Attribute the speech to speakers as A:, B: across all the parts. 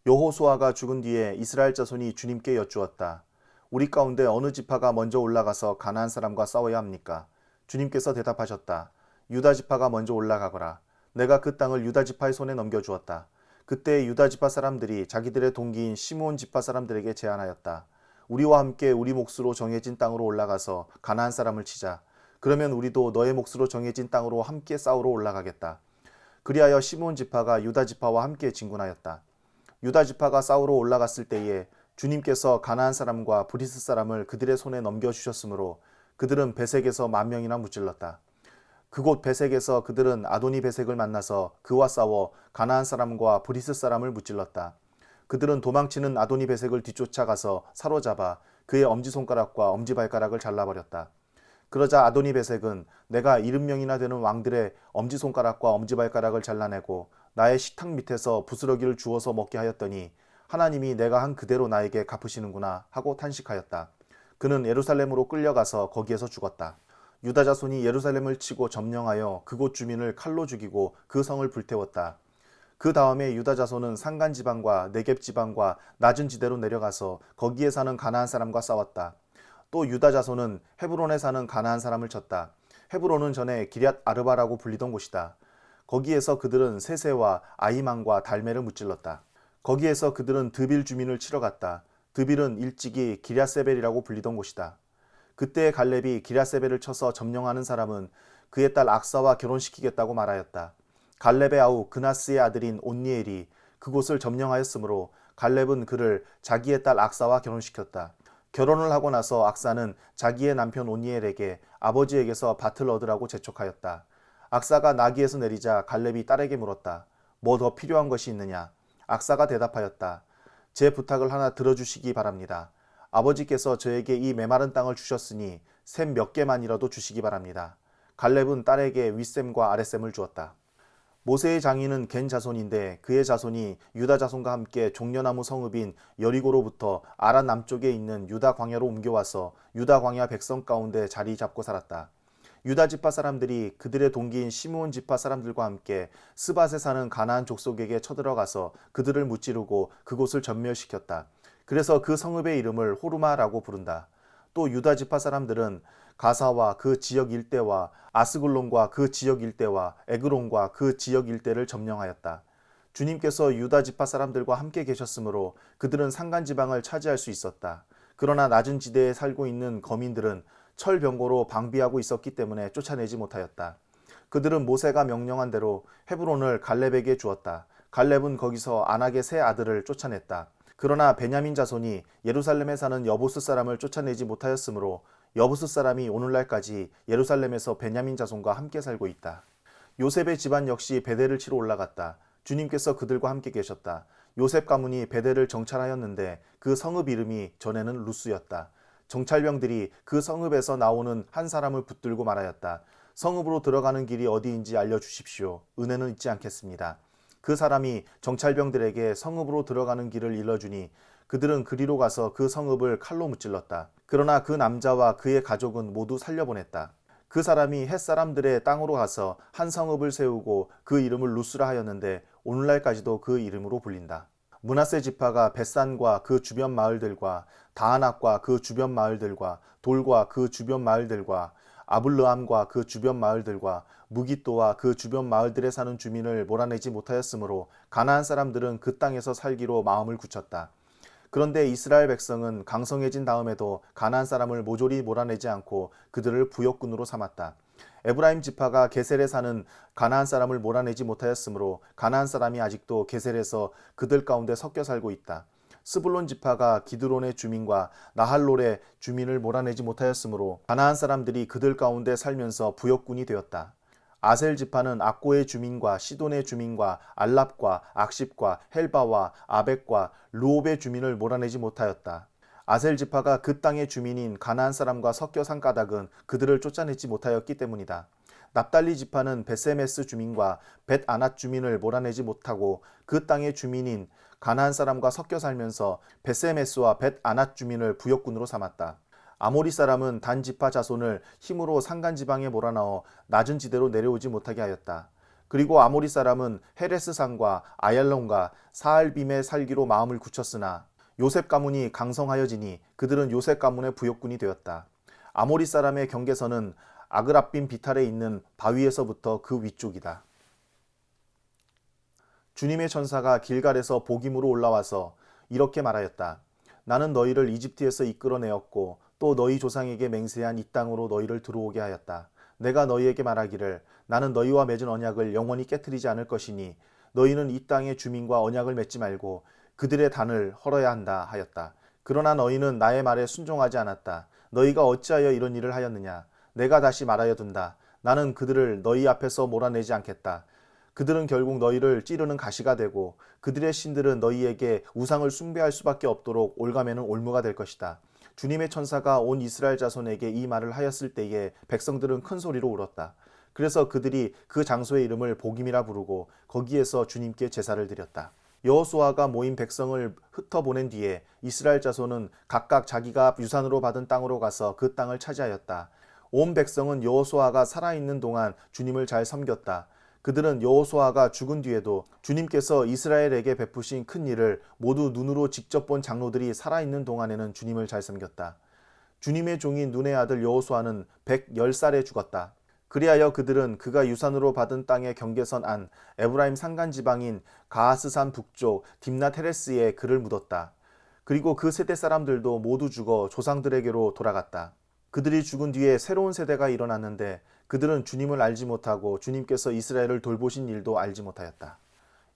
A: 여호수아가 죽은 뒤에 이스라엘 자손이 주님께 여쭈었다. 우리 가운데 어느 지파가 먼저 올라가서 가나안 사람과 싸워야 합니까? 주님께서 대답하셨다. 유다 지파가 먼저 올라가거라. 내가 그 땅을 유다 지파의 손에 넘겨주었다. 그때 유다 지파 사람들이 자기들의 동기인 시므온 지파 사람들에게 제안하였다. 우리와 함께 우리 몫으로 정해진 땅으로 올라가서 가나안 사람을 치자. 그러면 우리도 너의 몫으로 정해진 땅으로 함께 싸우러 올라가겠다. 그리하여 시므온 지파가 유다 지파와 함께 진군하였다. 유다 지파가 싸우러 올라갔을 때에 주님께서 가나안 사람과 브리스 사람을 그들의 손에 넘겨주셨으므로 그들은 베색에서 10,000명이나 무찔렀다. 그곳 베색에서 그들은 아도니 베색을 만나서 그와 싸워 가나안 사람과 브리스 사람을 무찔렀다. 그들은 도망치는 아도니 베색을 뒤쫓아가서 사로잡아 그의 엄지손가락과 엄지발가락을 잘라버렸다. 그러자 아도니 베색은 내가 70명이나 되는 왕들의 엄지손가락과 엄지발가락을 잘라내고 나의 식탁 밑에서 부스러기를 주워서 먹게 하였더니 하나님이 내가 한 그대로 나에게 갚으시는구나 하고 탄식하였다. 그는 예루살렘으로 끌려가서 거기에서 죽었다. 유다 자손이 예루살렘을 치고 점령하여 그곳 주민을 칼로 죽이고 그 성을 불태웠다. 그 다음에 유다 자손은 산간 지방과 네겝 지방과 낮은 지대로 내려가서 거기에 사는 가나안 사람과 싸웠다. 또 유다 자손은 헤브론에 사는 가나안 사람을 쳤다. 헤브론은 전에 기럇 아르바라고 불리던 곳이다. 거기에서 그들은 세세와 아이만과 달메를 무찔렀다. 거기에서 그들은 드빌 주민을 치러 갔다. 드빌은 일찍이 기럇세벨이라고 불리던 곳이다. 그때 갈렙이 기럇세벨을 쳐서 점령하는 사람은 그의 딸 악사와 결혼시키겠다고 말하였다. 갈렙의 아우 그나스의 아들인 온니엘이 그곳을 점령하였으므로 갈렙은 그를 자기의 딸 악사와 결혼시켰다. 결혼을 하고 나서 악사는 자기의 남편 온니엘에게 아버지에게서 밭을 얻으라고 재촉하였다. 악사가 나귀에서 내리자 갈렙이 딸에게 물었다. 뭐 더 필요한 것이 있느냐? 악사가 대답하였다. 제 부탁을 하나 들어주시기 바랍니다. 아버지께서 저에게 이 메마른 땅을 주셨으니 샘 몇 개만이라도 주시기 바랍니다. 갈렙은 딸에게 윗샘과 아랫샘을 주었다. 모세의 장인은 겐 자손인데 그의 자손이 유다 자손과 함께 종려나무 성읍인 여리고로부터 아란 남쪽에 있는 유다 광야로 옮겨와서 유다 광야 백성 가운데 자리 잡고 살았다. 유다 지파 사람들이 그들의 동기인 시므온 지파 사람들과 함께 스밧에 사는 가나안 족속에게 쳐들어가서 그들을 무찌르고 그곳을 전멸시켰다. 그래서 그 성읍의 이름을 호르마라고 부른다. 또 유다 지파 사람들은 가사와 그 지역 일대와 아스글론과 그 지역 일대와 에그론과 그 지역 일대를 점령하였다. 주님께서 유다 지파 사람들과 함께 계셨으므로 그들은 산간 지방을 차지할 수 있었다. 그러나 낮은 지대에 살고 있는 거민들은 철병거로 방비하고 있었기 때문에 쫓아내지 못하였다. 그들은 모세가 명령한 대로 헤브론을 갈렙에게 주었다. 갈렙은 거기서 아낙의 세 아들을 쫓아냈다. 그러나 베냐민 자손이 예루살렘에 사는 여부스 사람을 쫓아내지 못하였으므로 여부스 사람이 오늘날까지 예루살렘에서 베냐민 자손과 함께 살고 있다. 요셉의 집안 역시 베델을 치러 올라갔다. 주님께서 그들과 함께 계셨다. 요셉 가문이 베델을 정찰하였는데 그 성읍 이름이 전에는 루스였다. 정찰병들이 그 성읍에서 나오는 한 사람을 붙들고 말하였다. 성읍으로 들어가는 길이 어디인지 알려주십시오. 은혜는 잊지 않겠습니다. 그 사람이 정찰병들에게 성읍으로 들어가는 길을 일러주니 그들은 그리로 가서 그 성읍을 칼로 무찔렀다. 그러나 그 남자와 그의 가족은 모두 살려보냈다. 그 사람이 햇사람들의 땅으로 가서 한 성읍을 세우고 그 이름을 루스라 하였는데 오늘날까지도 그 이름으로 불린다. 므낫세 지파가 벳산과 그 주변 마을들과 다아낙과 그 주변 마을들과 돌과 그 주변 마을들과 아블르함과 그 주변 마을들과 무깃도와 그 주변 마을들에 사는 주민을 몰아내지 못하였으므로 가나안 사람들은 그 땅에서 살기로 마음을 굳혔다. 그런데 이스라엘 백성은 강성해진 다음에도 가나안 사람을 모조리 몰아내지 않고 그들을 부역군으로 삼았다. 에브라임 지파가 게셀에 사는 가나안 사람을 몰아내지 못하였으므로 가나안 사람이 아직도 게셀에서 그들 가운데 섞여 살고 있다. 스불론 지파가 기드론의 주민과 나할롤의 주민을 몰아내지 못하였으므로 가나안 사람들이 그들 가운데 살면서 부역군이 되었다. 아셀 지파는 악고의 주민과 시돈의 주민과 알랍과 악십과 헬바와 아벡과 루옵의 주민을 몰아내지 못하였다. 아셀 지파가 그 땅의 주민인 가나안 사람과 섞여 산 까닭은 그들을 쫓아내지 못하였기 때문이다. 납달리 지파는 베세메스 주민과 벳아낫 주민을 몰아내지 못하고 그 땅의 주민인 가나안 사람과 섞여 살면서 베세메스와 벳아낫 주민을 부역군으로 삼았다. 아모리 사람은 단 지파 자손을 힘으로 산간 지방에 몰아넣어 낮은 지대로 내려오지 못하게 하였다. 그리고 아모리 사람은 헤레스산과 아얄론과 사알빔에 살기로 마음을 굳혔으나 요셉 가문이 강성하여지니 그들은 요셉 가문의 부역군이 되었다. 아모리 사람의 경계선은 아그랍빔 비탈에 있는 바위에서부터 그 위쪽이다. 주님의 천사가 길갈에서 복임으로 올라와서 이렇게 말하였다. 나는 너희를 이집트에서 이끌어내었고 또 너희 조상에게 맹세한 이 땅으로 너희를 들어오게 하였다. 내가 너희에게 말하기를 나는 너희와 맺은 언약을 영원히 깨뜨리지 않을 것이니 너희는 이 땅의 주민과 언약을 맺지 말고 그들의 단을 헐어야 한다 하였다. 그러나 너희는 나의 말에 순종하지 않았다. 너희가 어찌하여 이런 일을 하였느냐. 내가 다시 말하여 둔다. 나는 그들을 너희 앞에서 몰아내지 않겠다. 그들은 결국 너희를 찌르는 가시가 되고 그들의 신들은 너희에게 우상을 숭배할 수밖에 없도록 올가매는 올무가 될 것이다. 주님의 천사가 온 이스라엘 자손에게 이 말을 하였을 때에 백성들은 큰 소리로 울었다. 그래서 그들이 그 장소의 이름을 복임이라 부르고 거기에서 주님께 제사를 드렸다. 여호수아가 모인 백성을 흩어보낸 뒤에 이스라엘 자손은 각각 자기가 유산으로 받은 땅으로 가서 그 땅을 차지하였다. 온 백성은 여호수아가 살아있는 동안 주님을 잘 섬겼다. 그들은 여호수아가 죽은 뒤에도 주님께서 이스라엘에게 베푸신 큰 일을 모두 눈으로 직접 본 장로들이 살아있는 동안에는 주님을 잘 섬겼다. 주님의 종인 눈의 아들 여호수아는 110살에 죽었다. 그리하여 그들은 그가 유산으로 받은 땅의 경계선 안 에브라임 산간 지방인 가하스산 북쪽 딥낫 헤레스에 그를 묻었다. 그리고 그 세대 사람들도 모두 죽어 조상들에게로 돌아갔다. 그들이 죽은 뒤에 새로운 세대가 일어났는데 그들은 주님을 알지 못하고 주님께서 이스라엘을 돌보신 일도 알지 못하였다.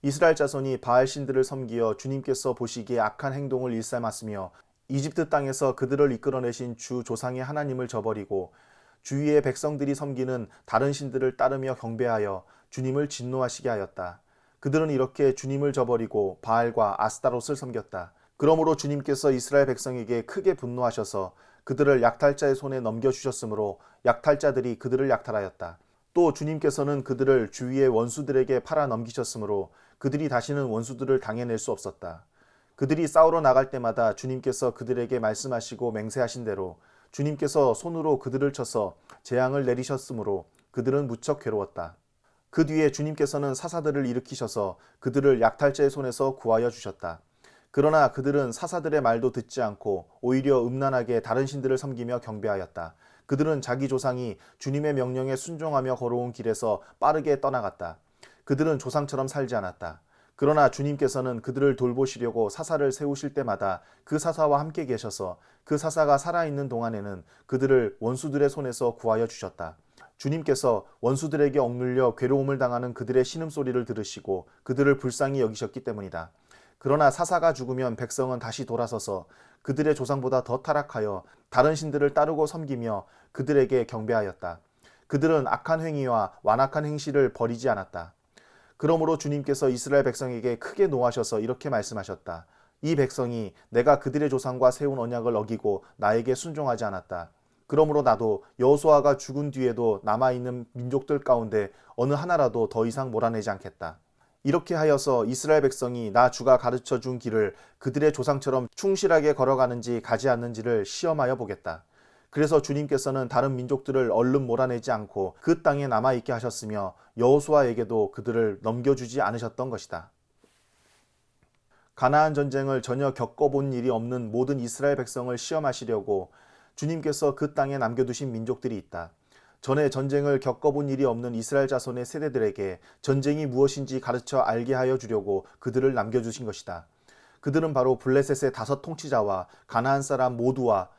A: 이스라엘 자손이 바알 신들을 섬기어 주님께서 보시기에 악한 행동을 일삼았으며 이집트 땅에서 그들을 이끌어내신 주 조상의 하나님을 저버리고 주위의 백성들이 섬기는 다른 신들을 따르며 경배하여 주님을 진노하시게 하였다. 그들은 이렇게 주님을 저버리고 바알과 아스타롯을 섬겼다. 그러므로 주님께서 이스라엘 백성에게 크게 분노하셔서 그들을 약탈자의 손에 넘겨주셨으므로 약탈자들이 그들을 약탈하였다. 또 주님께서는 그들을 주위의 원수들에게 팔아 넘기셨으므로 그들이 다시는 원수들을 당해낼 수 없었다. 그들이 싸우러 나갈 때마다 주님께서 그들에게 말씀하시고 맹세하신 대로 주님께서 손으로 그들을 쳐서 재앙을 내리셨으므로 그들은 무척 괴로웠다. 그 뒤에 주님께서는 사사들을 일으키셔서 그들을 약탈자의 손에서 구하여 주셨다. 그러나 그들은 사사들의 말도 듣지 않고 오히려 음란하게 다른 신들을 섬기며 경배하였다. 그들은 자기 조상이 주님의 명령에 순종하며 걸어온 길에서 빠르게 떠나갔다. 그들은 조상처럼 살지 않았다. 그러나 주님께서는 그들을 돌보시려고 사사를 세우실 때마다 그 사사와 함께 계셔서 그 사사가 살아있는 동안에는 그들을 원수들의 손에서 구하여 주셨다. 주님께서 원수들에게 억눌려 괴로움을 당하는 그들의 신음소리를 들으시고 그들을 불쌍히 여기셨기 때문이다. 그러나 사사가 죽으면 백성은 다시 돌아서서 그들의 조상보다 더 타락하여 다른 신들을 따르고 섬기며 그들에게 경배하였다. 그들은 악한 행위와 완악한 행실을 버리지 않았다. 그러므로 주님께서 이스라엘 백성에게 크게 노하셔서 이렇게 말씀하셨다. 이 백성이 내가 그들의 조상과 세운 언약을 어기고 나에게 순종하지 않았다. 그러므로 나도 여호수아가 죽은 뒤에도 남아있는 민족들 가운데 어느 하나라도 더 이상 몰아내지 않겠다. 이렇게 하여서 이스라엘 백성이 나 주가 가르쳐 준 길을 그들의 조상처럼 충실하게 걸어가는지 가지 않는지를 시험하여 보겠다. 그래서 주님께서는 다른 민족들을 얼른 몰아내지 않고 그 땅에 남아있게 하셨으며 여호수아에게도 그들을 넘겨주지 않으셨던 것이다. 가나안 전쟁을 전혀 겪어본 일이 없는 모든 이스라엘 백성을 시험하시려고 주님께서 그 땅에 남겨두신 민족들이 있다. 전에 전쟁을 겪어본 일이 없는 이스라엘 자손의 세대들에게 전쟁이 무엇인지 가르쳐 알게 하여 주려고 그들을 남겨주신 것이다. 그들은 바로 블레셋의 5 통치자와 가나안 사람 모두와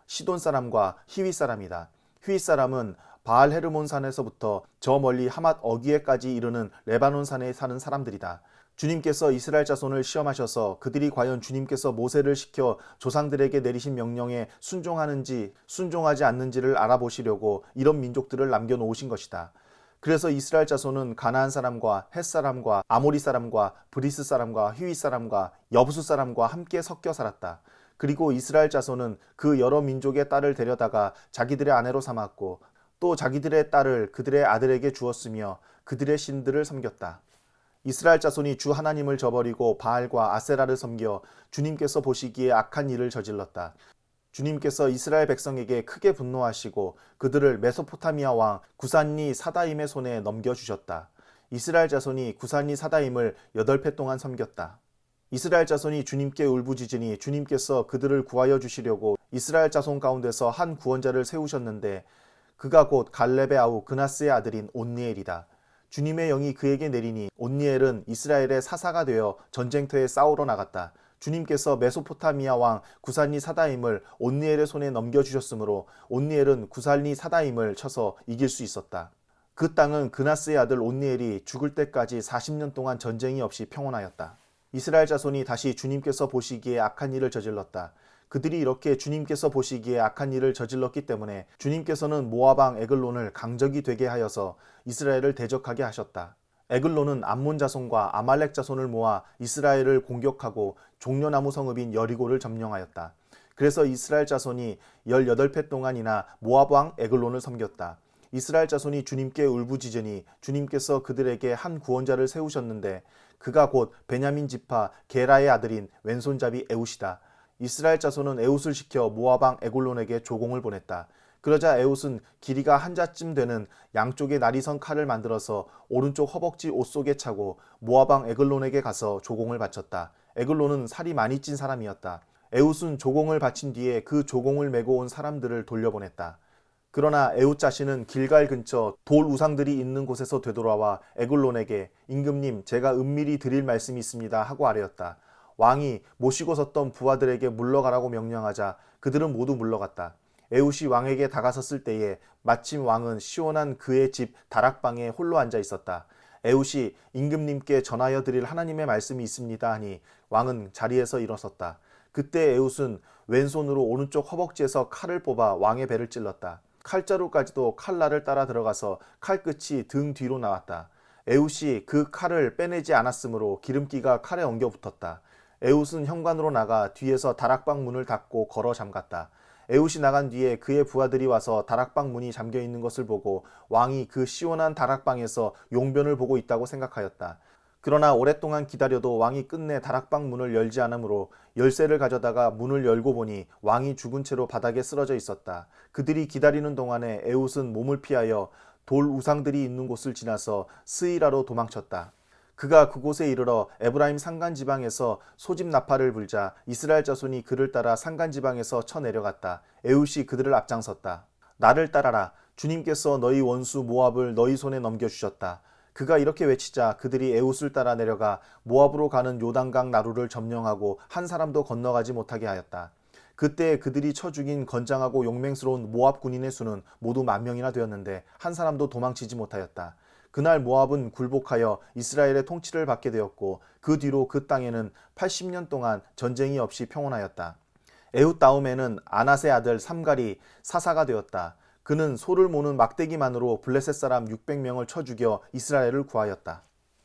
A: 시돈 사람과 히윗 사람이다. 히윗 사람은 바알 헤르몬 산에서부터 저 멀리 하맛 어귀에까지 이르는 레바논 산에 사는 사람들이다. 주님께서 이스라엘 자손을 시험하셔서 그들이 과연 주님께서 모세를 시켜 조상들에게 내리신 명령에 순종하는지 순종하지 않는지를 알아보시려고 이런 민족들을 남겨놓으신 것이다. 그래서 이스라엘 자손은 가나안 사람과 헷 사람과 아모리 사람과 브리스 사람과 히윗 사람과 여부수 사람과 함께 섞여 살았다. 그리고 이스라엘 자손은 그 여러 민족의 딸을 데려다가 자기들의 아내로 삼았고 또 자기들의 딸을 그들의 아들에게 주었으며 그들의 신들을 섬겼다. 이스라엘 자손이 주 하나님을 저버리고 바알과 아세라를 섬겨 주님께서 보시기에 악한 일을 저질렀다. 주님께서 이스라엘 백성에게 크게 분노하시고 그들을 메소포타미아 왕 구산리 사다임의 손에 넘겨주셨다. 이스라엘 자손이 구산리 사다임을 8해 동안 섬겼다. 이스라엘 자손이 주님께 울부짖으니 주님께서 그들을 구하여 주시려고 이스라엘 자손 가운데서 한 구원자를 세우셨는데 그가 곧 갈렙의 아우 그나스의 아들인 온니엘이다. 주님의 영이 그에게 내리니 온니엘은 이스라엘의 사사가 되어 전쟁터에 싸우러 나갔다. 주님께서 메소포타미아 왕 구산리 사다임을 온니엘의 손에 넘겨주셨으므로 온니엘은 구산리 사다임을 쳐서 이길 수 있었다. 그 땅은 그나스의 아들 온니엘이 죽을 때까지 40년 동안 전쟁이 없이 평온하였다. 이스라엘 자손이 다시 주님께서 보시기에 악한 일을 저질렀다. 그들이 이렇게 주님께서 보시기에 악한 일을 저질렀기 때문에 주님께서는 모압 왕 에글론을 강적이 되게 하여서 이스라엘을 대적하게 하셨다. 에글론은 암몬 자손과 아말렉 자손을 모아 이스라엘을 공격하고 종려나무 성읍인 여리고를 점령하였다. 그래서 이스라엘 자손이 18해 동안이나 모압 왕 에글론을 섬겼다. 이스라엘 자손이 주님께 울부짖으니 주님께서 그들에게 한 구원자를 세우셨는데 그가 곧 베냐민 지파 게라의 아들인 왼손잡이 에웃이다. 이스라엘 자손은 에웃을 시켜 모압 왕 에글론에게 조공을 보냈다. 그러자 에웃은 길이가 한 자쯤 되는 양쪽에 날이 선 칼을 만들어서 오른쪽 허벅지 옷 속에 차고 모압 왕 에글론에게 가서 조공을 바쳤다. 에글론은 살이 많이 찐 사람이었다. 에웃은 조공을 바친 뒤에 그 조공을 메고 온 사람들을 돌려보냈다. 그러나 에웃 자신은 길갈 근처 돌 우상들이 있는 곳에서 되돌아와 에글론에게 임금님 제가 은밀히 드릴 말씀이 있습니다 하고 아뢰었다. 왕이 모시고 섰던 부하들에게 물러가라고 명령하자 그들은 모두 물러갔다. 에웃이 왕에게 다가섰을 때에 마침 왕은 시원한 그의 집 다락방에 홀로 앉아 있었다. 에웃이 임금님께 전하여 드릴 하나님의 말씀이 있습니다 하니 왕은 자리에서 일어섰다. 그때 에웃은 왼손으로 오른쪽 허벅지에서 칼을 뽑아 왕의 배를 찔렀다. 칼자루까지도 칼날을 따라 들어가서 칼끝이 등 뒤로 나왔다. 에웃이 그 칼을 빼내지 않았으므로 기름기가 칼에 엉겨 붙었다. 에웃은 현관으로 나가 뒤에서 다락방 문을 닫고 걸어 잠갔다. 에웃이 나간 뒤에 그의 부하들이 와서 다락방 문이 잠겨 있는 것을 보고 왕이 그 시원한 다락방에서 용변을 보고 있다고 생각하였다. 그러나 오랫동안 기다려도 왕이 끝내 다락방 문을 열지 않으므로 열쇠를 가져다가 문을 열고 보니 왕이 죽은 채로 바닥에 쓰러져 있었다. 그들이 기다리는 동안에 에웃은 몸을 피하여 돌 우상들이 있는 곳을 지나서 스이라로 도망쳤다. 그가 그곳에 이르러 에브라임 산간지방에서 소집 나팔을 불자 이스라엘 자손이 그를 따라 산간지방에서 쳐내려갔다. 에웃이 그들을 앞장섰다. 나를 따라라. 주님께서 너희 원수 모압을 너희 손에 넘겨주셨다. 그가 이렇게 외치자 그들이 에웃을 따라 내려가 모압으로 가는 요단강 나루를 점령하고 한 사람도 건너가지 못하게 하였다. 그때 그들이 쳐 죽인 건장하고 용맹스러운 모압 군인의 수는 모두 10,000명이나 되었는데 한 사람도 도망치지 못하였다. 그날 모압은 굴복하여 이스라엘의 통치를 받게 되었고 그 뒤로 그 땅에는 80년 동안 전쟁이 없이 평온하였다. 에훗 다음에는 아낫의 아들 삼갈이 사사가 되었다. 그는 소를 모는 막대기만으로 블레셋 사람 600명을 쳐 죽여 이스라엘을 구하였다.